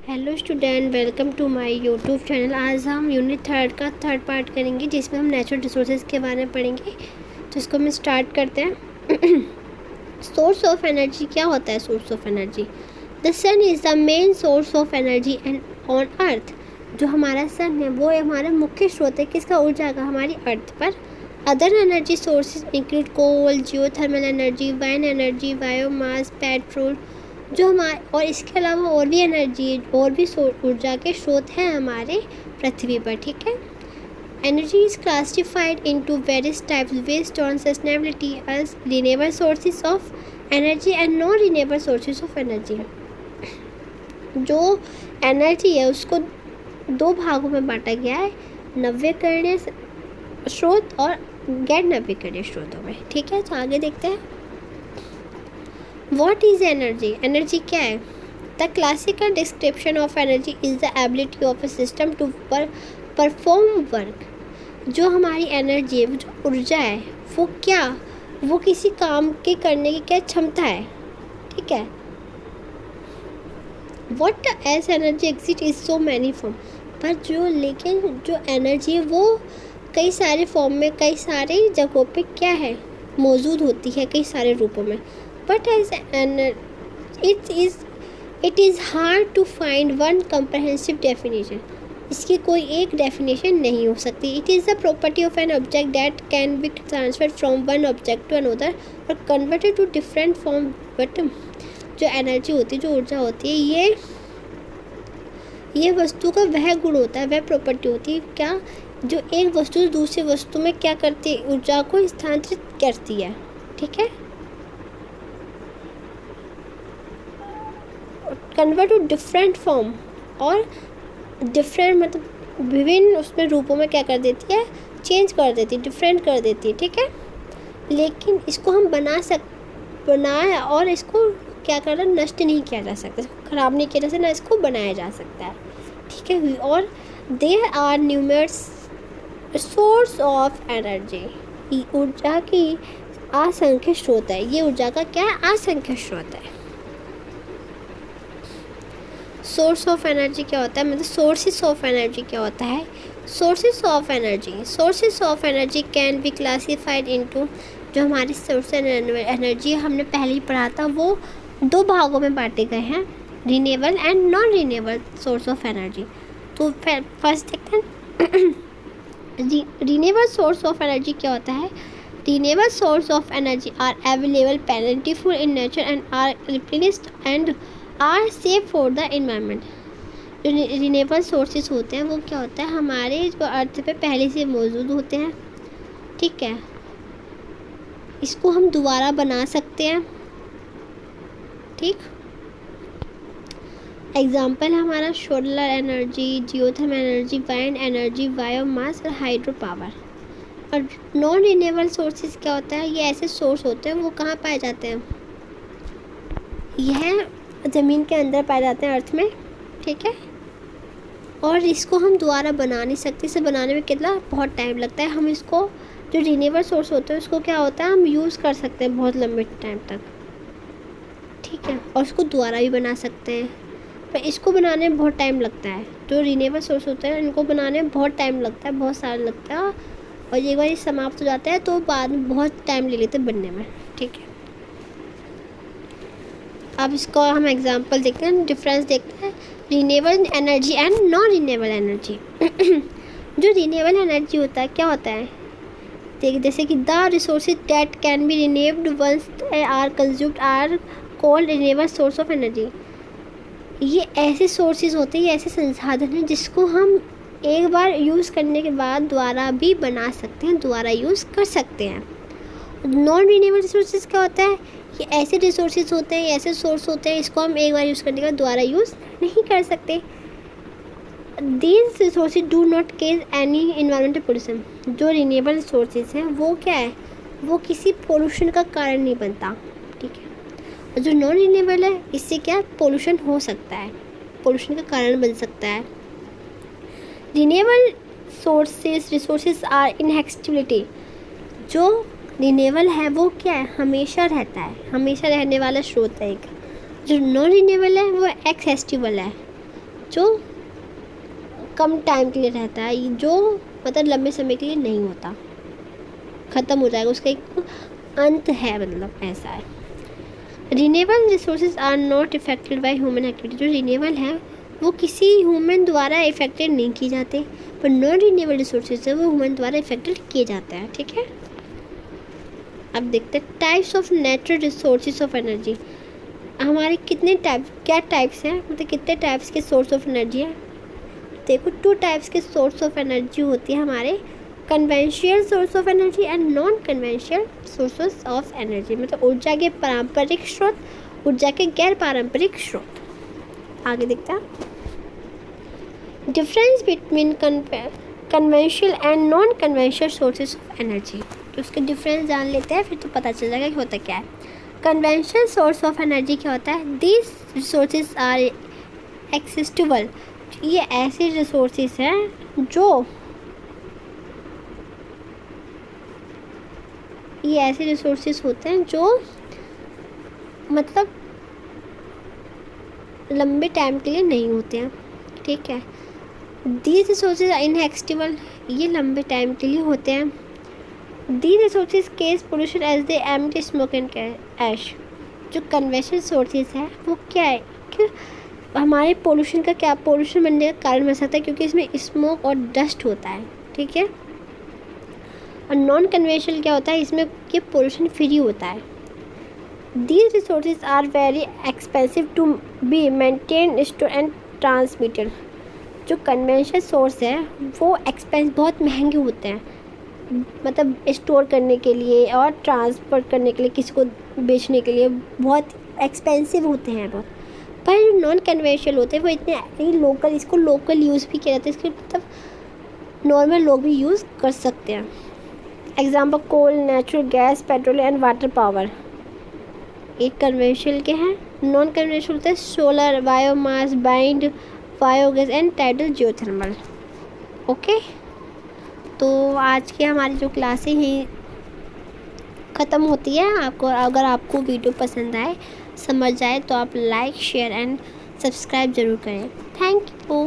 Hello student, welcome to my YouTube channel. आज हम unit 3 का थर्ड पार्ट करेंगे जिसमें हम नेचुरल रिसोर्सेज के बारे में पढ़ेंगे। तो इसको हम स्टार्ट करते हैं। सोर्स ऑफ एनर्जी क्या होता है? Source of energy, the sun is the main source of energy and on earth. जो हमारा सन है वो हमारा मुख्य स्रोत है किसका? ऊर्जा का, हमारी अर्थ पर। Other energy sources include coal, geothermal energy, wind energy, biomass, petrol, जो हमारे और इसके अलावा और भी एनर्जी और भी ऊर्जा के स्रोत हैं हमारे पृथ्वी पर। ठीक है। Energy is classified into various types based on sustainability as renewable sources of energy and non renewable sources of energy. जो एनर्जी है उसको दो भागों में बांटा गया है, नवीकरणीय स्रोत और गैर नवीकरणीय स्रोतों में। ठीक है, तो आगे देखते हैं। What is energy? Energy क्या है? The classical description of energy is the ability of a system to perform work. जो हमारी एनर्जी है, जो ऊर्जा है, वो क्या, वो किसी काम के करने की क्या क्षमता है। ठीक है। What as energy exists is so many form. पर लेकिन जो एनर्जी है वो कई सारे फॉर्म में, कई सारे जगहों पे क्या है, मौजूद होती है, कई सारे रूपों में। But as it is hard to find one comprehensive definition. इसकी कोई एक डेफिनेशन नहीं हो सकती। It is the property of an object that can be transferred from one object to another or converted to different form. But जो energy होती है, जो ऊर्जा होती है, ये वस्तु का वह गुण होता है, वह प्रॉपर्टी होती है क्या, जो एक वस्तु दूसरी वस्तु में क्या करती है, ऊर्जा को स्थानांतरित करती है। ठीक है। कन्वर्ट टू डिफरेंट फॉर्म, और डिफरेंट मतलब विभिन्न उसमें रूपों में क्या कर देती है, चेंज कर देती है, डिफरेंट कर देती है। ठीक है। लेकिन इसको हम बनाया और इसको क्या करना, नष्ट नहीं किया जा सकता, ख़राब नहीं किया जा सकता, ना इसको बनाया जा सकता है। ठीक है। और there are numerous source of energy. ऊर्जा की असंख्य स्रोत है। ये ऊर्जा का क्या है? असंख्य स्रोत है। सोर्स ऑफ एनर्जी क्या होता है, मतलब सोर्सेस ऑफ एनर्जी क्या होता है? Sources of energy can be classified into, जो हमारी सोर्स एनर्जी हमने पहले ही पढ़ा था, वो दो भागों में बांटे गए हैं, renewable and non renewable source of energy. तो फर्स्ट देखते हैं रिन्यूएबल सोर्स ऑफ एनर्जी क्या होता है। Renewable source of energy are available plentiful in nature and are replaced and are safe for the environment. जो रिन्यूएबल सोर्सेज होते हैं वो क्या होता है, हमारे जो अर्थ पे पहले से मौजूद होते हैं। ठीक है। इसको हम दोबारा बना सकते हैं। ठीक। एग्जाम्पल हमारा solar energy, geothermal energy, wind energy, biomass और हाइड्रो पावर। और नॉन रिन्यूएबल सोर्सेज क्या होता है, ये ऐसे सोर्स होते हैं, वो कहाँ पाए जाते हैं, यह ज़मीन के अंदर पाए जाते हैं, अर्थ में। ठीक है। और इसको हम दोबारा बना नहीं सकते, इसे बनाने में कितना बहुत टाइम लगता है। हम इसको, जो रिन्यूएबल सोर्स होते हैं उसको क्या होता है, हम यूज़ कर सकते हैं बहुत लंबे टाइम तक। ठीक है। और उसको दोबारा भी बना सकते हैं, पर इसको बनाने में बहुत टाइम लगता है। जो रिन्यूएबल सोर्स होते हैं इनको बनाने में बहुत टाइम लगता है, बहुत सारा लगता है, और एक बार ये समाप्त हो जाता है तो बाद में बहुत टाइम ले लेते हैं बनने में। ठीक है। अब इसको हम एग्जांपल देखते हैं, डिफरेंस देखते हैं renewable energy and non renewable energy. जो रिन्यूएबल एनर्जी होता है क्या होता है, जैसे कि the resources that can be renewable once they are consumed are called renewable source of energy. ये ऐसे सोर्सेज होते हैं, ये ऐसे संसाधन हैं जिसको हम एक बार यूज़ करने के बाद दोबारा भी बना सकते हैं, दोबारा यूज़ कर सकते हैं। नॉन रिन्यूएबल रिसोर्सेज क्या होता है, ये ऐसे रिसोर्सेज होते हैं, ऐसे सोर्स होते हैं, इसको हम एक बार यूज़ करने के बाद दोबारा यूज़ नहीं कर सकते। These resources do not cause any environmental pollution. जो रिन्यूएबल रिसोर्सेज हैं वो क्या है, वो किसी पोल्यूशन का कारण नहीं बनता। ठीक है। और जो नॉन रिन्यूएबल है, इससे क्या पोल्यूशन हो सकता है, पोल्यूशन का कारण बन सकता है। Renewable resources are inexhaustibility. जो रिन्यूएबल है वो क्या है, हमेशा रहता है, हमेशा रहने वाला स्रोत है एक। जो नॉन रिन्यूएबल है वो एक्सेस्टिबल है, जो कम टाइम के लिए रहता है, जो मतलब लंबे समय के लिए नहीं होता, ख़त्म हो जाएगा, उसका एक अंत है, मतलब ऐसा है। Renewable resources are not affected by human activity. जो रिन्यूएबल है वो किसी ह्यूमन द्वारा इफेक्टेड नहीं किए जाते, पर नॉन रिन्यूएबल रिसोर्सेज है वो ह्यूमन द्वारा इफेक्टेड किए जाते हैं, ठीक है। अब देखते हैं types of natural resources of energy. हमारे कितने टाइप, क्या टाइप्स हैं, मतलब कितने टाइप्स के सोर्स ऑफ एनर्जी है। देखो 2 टाइप्स के सोर्स ऑफ एनर्जी होती है हमारे, conventional source of energy and non conventional sources of energy. मतलब ऊर्जा के पारंपरिक स्रोत, ऊर्जा के गैर पारंपरिक स्रोत। आगे देखते हैं difference between conventional and non conventional sources of energy. तो उसके डिफरेंस जान लेते हैं, फिर तो पता चल जाएगा कि होता क्या है। कन्वेंशनल सोर्स ऑफ एनर्जी क्या होता है, दीज रिसोर्सेज आर एक्सेसिबल। ये ऐसे रिसोर्सेज हैं जो, ये ऐसे रिसोर्सेज होते हैं जो मतलब लंबे टाइम के लिए नहीं होते हैं, ठीक है। दीज रिसोर्सेज आर इनएक्सेसिबल, ये लंबे टाइम के लिए होते हैं। These resources cause pollution as they emit smoke and ash. जो कन्वेंशनल सोर्सेज है वो क्या है कि हमारे पोल्यूशन का, क्या पोल्यूशन बनने का कारण बन सकता है, क्योंकि इसमें स्मोक और डस्ट होता है, ठीक है। और नॉन कन्वेंशनल क्या होता है, इसमें ये पोल्यूशन फ्री होता है। These resources are very expensive to be maintained, stored and transmitted। जो कन्वेंशनल सोर्स है वो बहुत महंगे होते हैं, मतलब स्टोर करने के लिए और ट्रांसपोर्ट करने के लिए, किसी को बेचने के लिए बहुत एक्सपेंसिव होते हैं बहुत। पर नॉन कन्वेंशनल होते हैं वो इतने लोकल, इसको लोकल यूज़ भी किया जाता है, इसके मतलब नॉर्मल लोग भी यूज़ कर सकते हैं। Example coal, natural gas, petrol and water power. एक कन्वेंशनल के हैं। नॉन कन्वेंशनल होते हैं solar, biomass, wind, biogas and tidal geothermal. Okay, तो आज की हमारी जो क्लासें हैं ख़त्म होती है। आपको, अगर आपको वीडियो पसंद आए, समझ आए, तो आप लाइक, शेयर एंड सब्सक्राइब ज़रूर करें। Thank you.